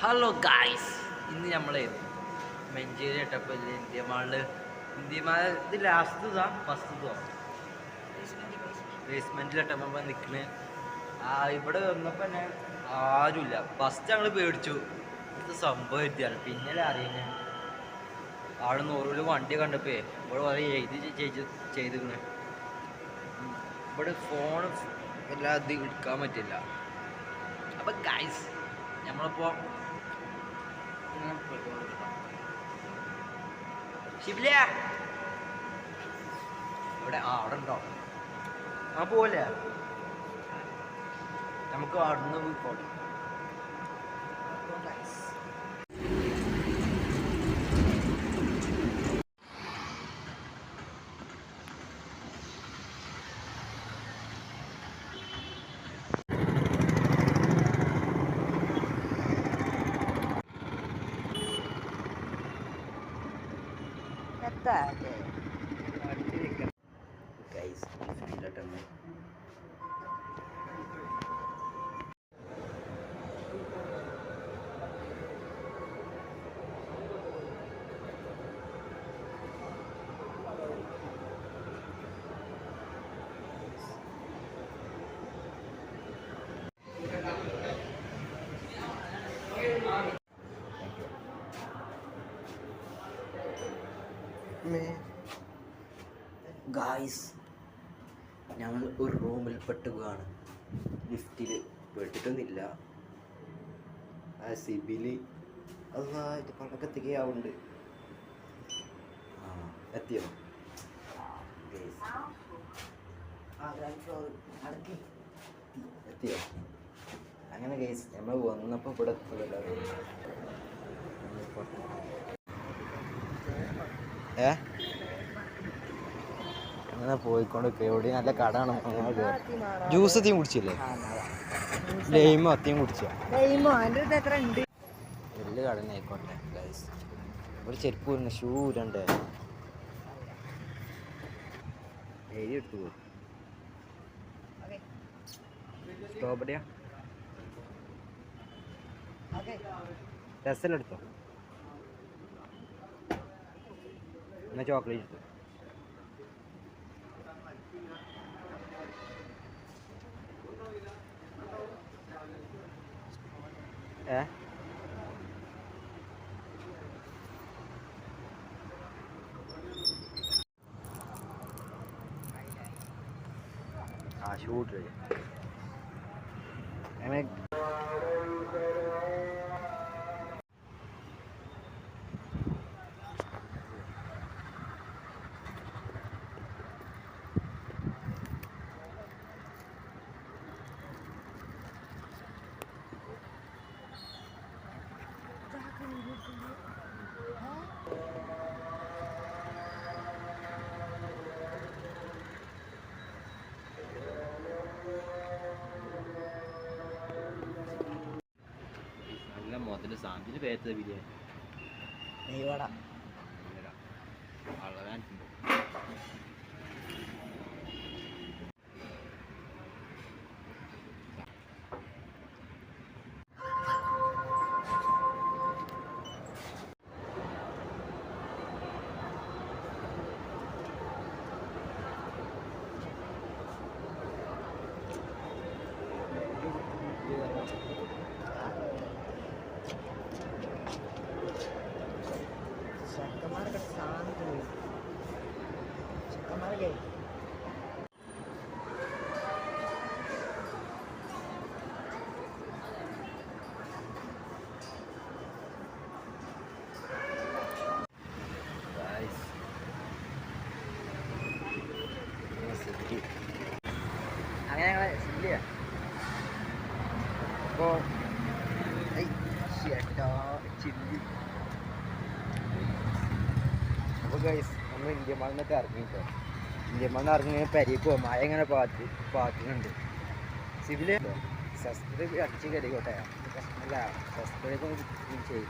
Hello guys, ഇന്ന് നമ്മൾ മഞ്ചേരി ഇട്ടപ്പോൾ ഇന്ത്യ മാൾ ഇത് ലാസ്റ്റ് ഫസ്റ്റ് ബേസ്മെൻറ്റിലിട്ടപ്പോൾ നിൽക്കണേ. ഇവിടെ വന്നപ്പോൾ തന്നെ ആരുമില്ല. ഫസ്റ്റ് ഞങ്ങൾ പേടിച്ചു, ഇത് സംഭവം എത്തിയാണ്. പിന്നല്ലേ അറിയുന്നത് അവിടെ നിന്ന് ഓരോ വണ്ടി കണ്ടപ്പോൾ ഇവിടെ കുറേ ചെയ്തിരിക്കണേ. ഇവിടെ ഫോൺ എല്ലാം ഇത് എടുക്കാൻ പറ്റില്ല. അപ്പം ഗായ്സ് നമ്മളിപ്പോൾ ശിബില ഇവിടെ അവിടെ ഉണ്ടോ? പോലെ നമുക്ക് അവിടുന്ന് പോട്ടെ. Guys, ഗായ്സ് ഞങ്ങൾ ഒരു റൂമിൽ പെട്ടുകയാണ്. ലിഫ്റ്റിൽ പെട്ടിട്ടൊന്നുമില്ല. ആ സിബില് അതായിട്ട് പടക്കത്തേക്കാവുണ്ട്. എത്തിയോ? എത്തിയോ? അങ്ങനെ ഗൈസ് നമ്മൾ വന്നപ്പോൾ ഇവിടെ എത്തുന്നില്ല. അങ്ങനെ പോയിക്കൊണ്ട് എവിടെ നല്ല കടാണ്. ജ്യൂസ് അത്യം കുടിച്ചില്ലേ? ലൈമോ അത്യം കുടിച്ചോ? വലിയ കട ആയിക്കോട്ടെ ഗൈസ്. ഒരു ചെരുപ്പ് വരുന്ന ഷൂ രണ്ട് എഴുതി എടുത്തു പോകും. സ്ട്രോബെറിയാ രസലെടുത്തോ? എന്നാ ചോക്ലേറ്റ് എടുത്തു. ഷൂട്ട് അങ്ങനെ മുതൽ സാന്തിന് പേരത്തെ ബിരിയാണി നെയ്വട വളരെ അങ്ങനെ ഞങ്ങളെ ചില്ലിയ അപ്പോൾ ചില്ലി. അപ്പോൾ ഗൈസ് നമ്മൾ ഇന്ത്യ മാളിന്നൊക്കെ ഇറങ്ങിയിട്ടോ. ഇന്ത്യ മാളിന്ന് ഇറങ്ങി പരിക്കോ മഴ ഇങ്ങനെ പാറ്റുന്നുണ്ട്. സിവില് സബ്സ്ക്രൈബ് അടിച്ച് കയറിക്കോട്ടെ. അല്ല സബ്സ്ക്രൈബ് ചെയ്യും.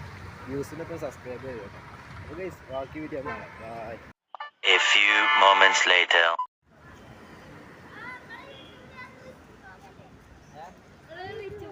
വ്യൂസിനൊപ്പം സബ്സ്ക്രൈബ് ചെയ്തോട്ടെ. അപ്പോൾ ഗൈസ് ബാക്കി വീഡിയോ കാണാം. Bye. A few moments later. Video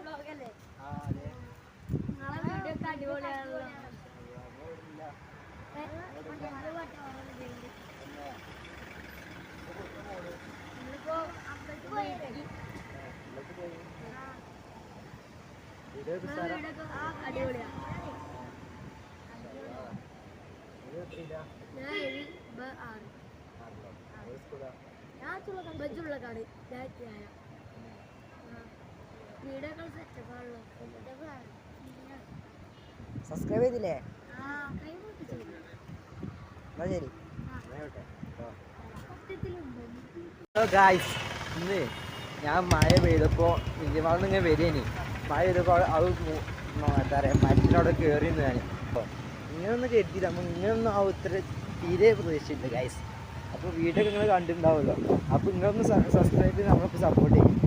ബജുള്ളക്കാട് വീടൊക്കെ സെറ്റപ്പാണല്ലോ സബ്സ്ക്രൈബ് ചെയ്തില്ലേ എന്നാ ശരി ഹലോ ഗായ്സ് ഇന്ന് ഞാൻ മഴ പെയ്തപ്പോൾ ഇന്ത്യമാളിൽ ഇങ്ങനെ വരികയാണ് മഴ പെയ്തപ്പോൾ അത് എന്താ പറയുക മരത്തിനവിടെ കയറിയിരുന്നു ഞാൻ അപ്പോൾ ഇങ്ങനൊന്നും കരുതിയില്ല നമ്മൾ ഇങ്ങനൊന്നും ആ ഉത്തര തീരെ പ്രതീക്ഷിച്ചില്ല ഗായ്സ് അപ്പോൾ വീഡിയോ നിങ്ങൾ കണ്ടിട്ടുണ്ടാവുമല്ലോ അപ്പോൾ നിങ്ങളൊന്ന് സബ്സ്ക്രൈബ് ചെയ്ത് നമ്മളിപ്പോൾ സപ്പോർട്ട് ചെയ്യും